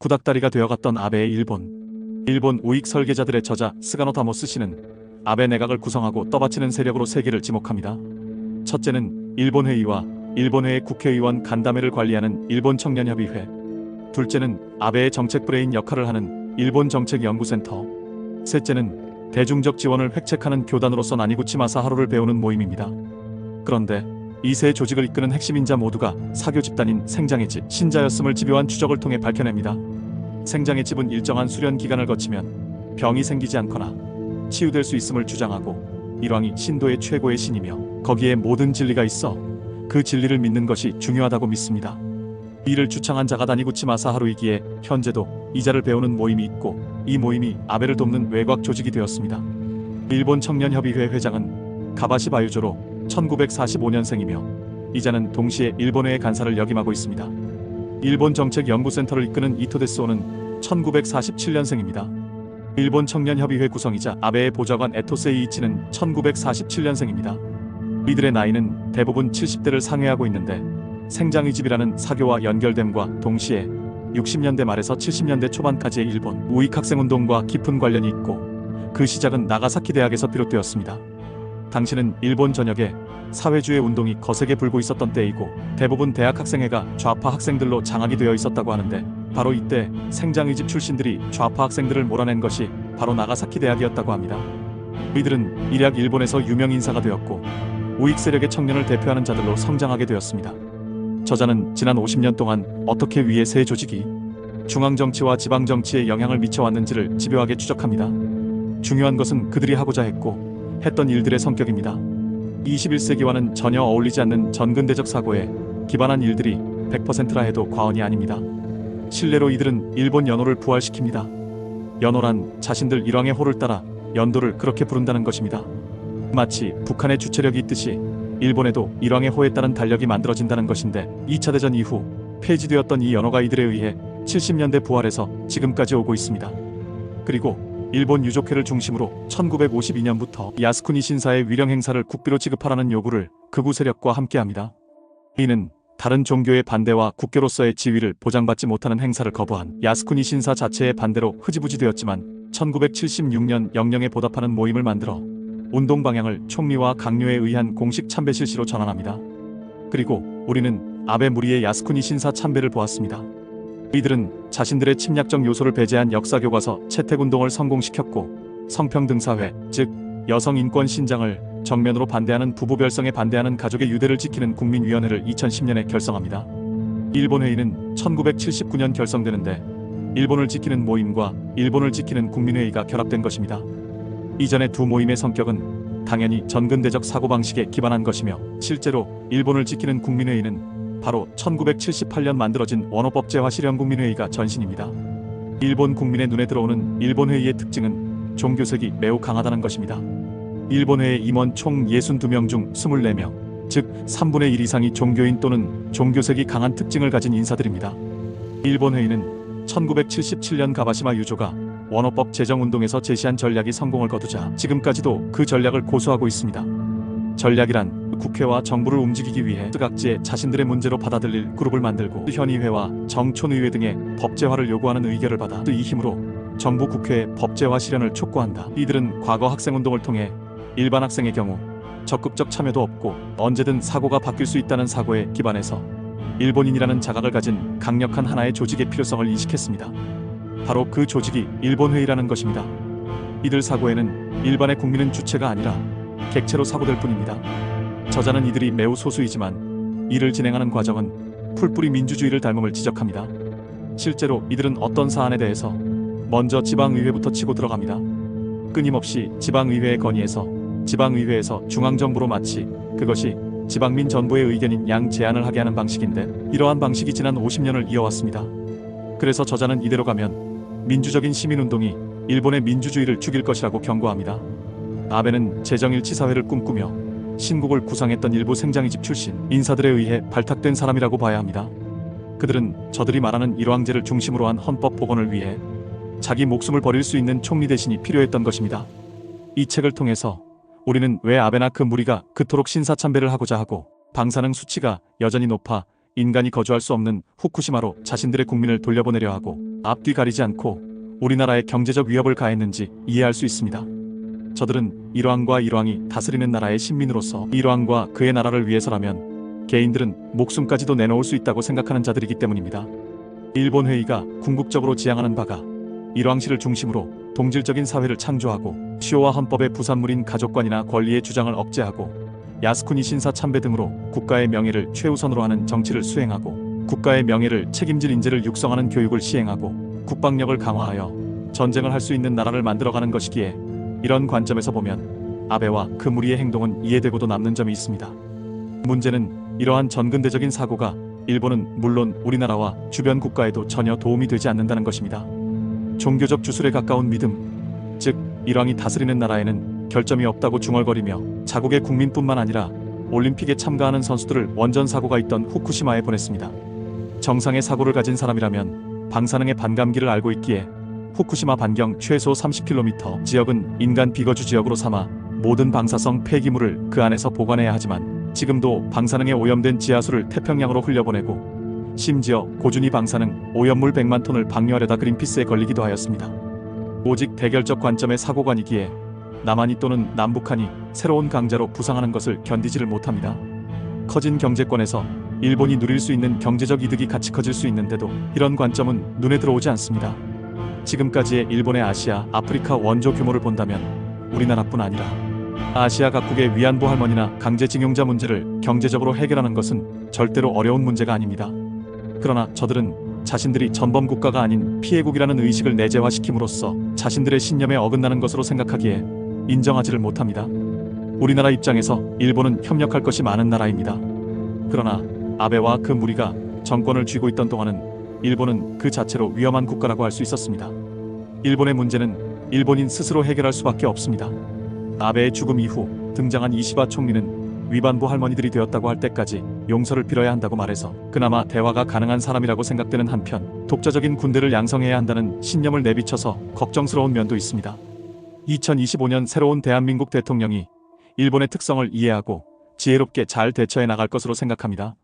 구닥다리가 되어갔던 아베의 일본 우익 설계자들의 저자 스가노 타모스 씨는 아베 내각을 구성하고 떠받치는 세력으로 세 개를 지목합니다. 첫째는 일본회의와 일본회의 국회의원 간담회를 관리하는 일본청년협의회, 둘째는 아베의 정책 브레인 역할을 하는 일본정책연구센터, 셋째는 대중적 지원을 획책하는 교단으로서 나니구치마사 하루를 배우는 모임입니다. 그런데 이 세 조직을 이끄는 핵심 인자 모두가 사교 집단인 생장의 집 신자였음을 집요한 추적을 통해 밝혀냅니다. 생장의 집은 일정한 수련 기간을 거치면 병이 생기지 않거나 치유될 수 있음을 주장하고 일왕이 신도의 최고의 신이며 거기에 모든 진리가 있어 그 진리를 믿는 것이 중요하다고 믿습니다. 이를 주창한 자가 다니구치마사 하루이기에 현재도 이자를 배우는 모임이 있고 이 모임이 아베를 돕는 외곽 조직이 되었습니다. 일본 청년협의회 회장은 가바시 바유조로 1945년생이며 이자는 동시에 일본회의 간사를 역임하고 있습니다. 일본 정책연구센터를 이끄는 이토데스오는 1947년생입니다. 일본 청년협의회 구성이자 아베의 보좌관 에토세 이이치는 1947년생입니다. 이들의 나이는 대부분 70대를 상회하고 있는데 생장의 집이라는 사교와 연결됨과 동시에 60년대 말에서 70년대 초반까지의 일본 우익 학생운동과 깊은 관련이 있고 그 시작은 나가사키 대학에서 비롯되었습니다. 당시는 일본 전역에 사회주의 운동이 거세게 불고 있었던 때이고 대부분 대학 학생회가 좌파 학생들로 장악이 되어 있었다고 하는데 바로 이때 생장의 집 출신들이 좌파 학생들을 몰아낸 것이 바로 나가사키 대학이었다고 합니다. 이들은 일약 일본에서 유명 인사가 되었고 우익 세력의 청년을 대표하는 자들로 성장하게 되었습니다. 저자는 지난 50년 동안 어떻게 위의 세 조직이 중앙정치와 지방정치에 영향을 미쳐왔는지를 집요하게 추적합니다. 중요한 것은 그들이 하고자 했고 했던 일들의 성격입니다. 21세기와는 전혀 어울리지 않는 전근대적 사고에 기반한 일들이 100%라 해도 과언이 아닙니다. 실례로 이들은 일본 연호를 부활시킵니다. 연호란 자신들 일왕의 호를 따라 연도를 그렇게 부른다는 것입니다. 마치 북한의 주체력이 있듯이 일본에도 일왕의 호에 따른 달력이 만들어진다는 것인데 2차 대전 이후 폐지되었던 이 연호가 이들에 의해 70년대 부활해서 지금까지 오고 있습니다. 그리고 일본 유족회를 중심으로 1952년부터 야스쿠니 신사의 위령 행사를 국비로 지급하라는 요구를 극우 세력과 함께합니다. 이는 다른 종교의 반대와 국교로서의 지위를 보장받지 못하는 행사를 거부한 야스쿠니 신사 자체의 반대로 흐지부지 되었지만 1976년 영령에 보답하는 모임을 만들어 운동 방향을 총리와 강요에 의한 공식 참배 실시로 전환합니다. 그리고 우리는 아베 무리의 야스쿠니 신사 참배를 보았습니다. 이들은 자신들의 침략적 요소를 배제한 역사교과서 채택운동을 성공시켰고 성평등사회, 즉 여성인권 신장을 정면으로 반대하는 부부별성에 반대하는 가족의 유대를 지키는 국민위원회를 2010년에 결성합니다. 일본회의는 1979년 결성되는데 일본을 지키는 모임과 일본을 지키는 국민회의가 결합된 것입니다. 이전의 두 모임의 성격은 당연히 전근대적 사고방식에 기반한 것이며 실제로 일본을 지키는 국민회의는 바로 1978년 만들어진 원어법제화 실현국민회의가 전신입니다. 일본 국민의 눈에 들어오는 일본회의의 특징은 종교색이 매우 강하다는 것입니다. 일본회의 임원 총 62명 중 24명, 즉 3분의 1 이상이 종교인 또는 종교색이 강한 특징을 가진 인사들입니다. 일본회의는 1977년 가바시마 유조가 원어법 제정운동에서 제시한 전략이 성공을 거두자 지금까지도 그 전략을 고수하고 있습니다. 전략이란 국회와 정부를 움직이기 위해 각지에 자신들의 문제로 받아들일 그룹을 만들고 현의회와 정촌의회 등의 법제화를 요구하는 의결을 받아 이 힘으로 정부 국회의 법제화 실현을 촉구한다. 이들은 과거 학생운동을 통해 일반 학생의 경우 적극적 참여도 없고 언제든 사고가 바뀔 수 있다는 사고에 기반해서 일본인이라는 자각을 가진 강력한 하나의 조직의 필요성을 인식했습니다. 바로 그 조직이 일본회의라는 것입니다. 이들 사고에는 일반의 국민은 주체가 아니라 객체로 사고될 뿐입니다. 저자는 이들이 매우 소수이지만 이를 진행하는 과정은 풀뿌리 민주주의를 닮음을 지적합니다. 실제로 이들은 어떤 사안에 대해서 먼저 지방의회부터 치고 들어갑니다. 끊임없이 지방의회에 건의해서 지방의회에서 중앙정부로 마치 그것이 지방민 전부의 의견인 양 제안을 하게 하는 방식인데 이러한 방식이 지난 50년을 이어왔습니다. 그래서 저자는 이대로 가면 민주적인 시민운동이 일본의 민주주의를 죽일 것이라고 경고합니다. 아베는 재정일치사회를 꿈꾸며 신국을 구상했던 일부 생장의 집 출신 인사들에 의해 발탁된 사람이라고 봐야 합니다. 그들은 저들이 말하는 일왕제를 중심으로 한 헌법 복원을 위해 자기 목숨을 버릴 수 있는 총리 대신이 필요했던 것입니다. 이 책을 통해서 우리는 왜 아베나 그 무리가 그토록 신사참배를 하고자 하고 방사능 수치가 여전히 높아 인간이 거주할 수 없는 후쿠시마로 자신들의 국민을 돌려보내려 하고 앞뒤 가리지 않고 우리나라에 경제적 위협을 가했는지 이해할 수 있습니다. 저들은 일왕과 일왕이 다스리는 나라의 신민으로서 일왕과 그의 나라를 위해서라면 개인들은 목숨까지도 내놓을 수 있다고 생각하는 자들이기 때문입니다. 일본 회의가 궁극적으로 지향하는 바가 일왕실을 중심으로 동질적인 사회를 창조하고 시효와 헌법의 부산물인 가족관이나 권리의 주장을 억제하고 야스쿠니 신사 참배 등으로 국가의 명예를 최우선으로 하는 정치를 수행하고 국가의 명예를 책임질 인재를 육성하는 교육을 시행하고 국방력을 강화하여 전쟁을 할 수 있는 나라를 만들어가는 것이기에 이런 관점에서 보면 아베와 그 무리의 행동은 이해되고도 남는 점이 있습니다. 문제는 이러한 전근대적인 사고가 일본은 물론 우리나라와 주변 국가에도 전혀 도움이 되지 않는다는 것입니다. 종교적 주술에 가까운 믿음, 즉 일왕이 다스리는 나라에는 결점이 없다고 중얼거리며 자국의 국민뿐만 아니라 올림픽에 참가하는 선수들을 원전 사고가 있던 후쿠시마에 보냈습니다. 정상의 사고를 가진 사람이라면 방사능의 반감기를 알고 있기에 후쿠시마 반경 최소 30km 지역은 인간 비거주 지역으로 삼아 모든 방사성 폐기물을 그 안에서 보관해야 하지만 지금도 방사능에 오염된 지하수를 태평양으로 흘려보내고 심지어 고준위 방사능 오염물 100만 톤을 방류하려다 그린피스에 걸리기도 하였습니다. 오직 대결적 관점의 사고관이기에 남한이 또는 남북한이 새로운 강자로 부상하는 것을 견디지를 못합니다. 커진 경제권에서 일본이 누릴 수 있는 경제적 이득이 같이 커질 수 있는데도 이런 관점은 눈에 들어오지 않습니다. 지금까지의 일본의 아시아, 아프리카 원조 규모를 본다면 우리나라뿐 아니라 아시아 각국의 위안부 할머니나 강제징용자 문제를 경제적으로 해결하는 것은 절대로 어려운 문제가 아닙니다. 그러나 저들은 자신들이 전범국가가 아닌 피해국이라는 의식을 내재화시킴으로써 자신들의 신념에 어긋나는 것으로 생각하기에 인정하지를 못합니다. 우리나라 입장에서 일본은 협력할 것이 많은 나라입니다. 그러나 아베와 그 무리가 정권을 쥐고 있던 동안은 일본은 그 자체로 위험한 국가라고 할 수 있었습니다. 일본의 문제는 일본인 스스로 해결할 수밖에 없습니다. 아베의 죽음 이후 등장한 이시바 총리는 위반부 할머니들이 되었다고 할 때까지 용서를 빌어야 한다고 말해서 그나마 대화가 가능한 사람이라고 생각되는 한편 독자적인 군대를 양성해야 한다는 신념을 내비쳐서 걱정스러운 면도 있습니다. 2025년 새로운 대한민국 대통령이 일본의 특성을 이해하고 지혜롭게 잘 대처해 나갈 것으로 생각합니다.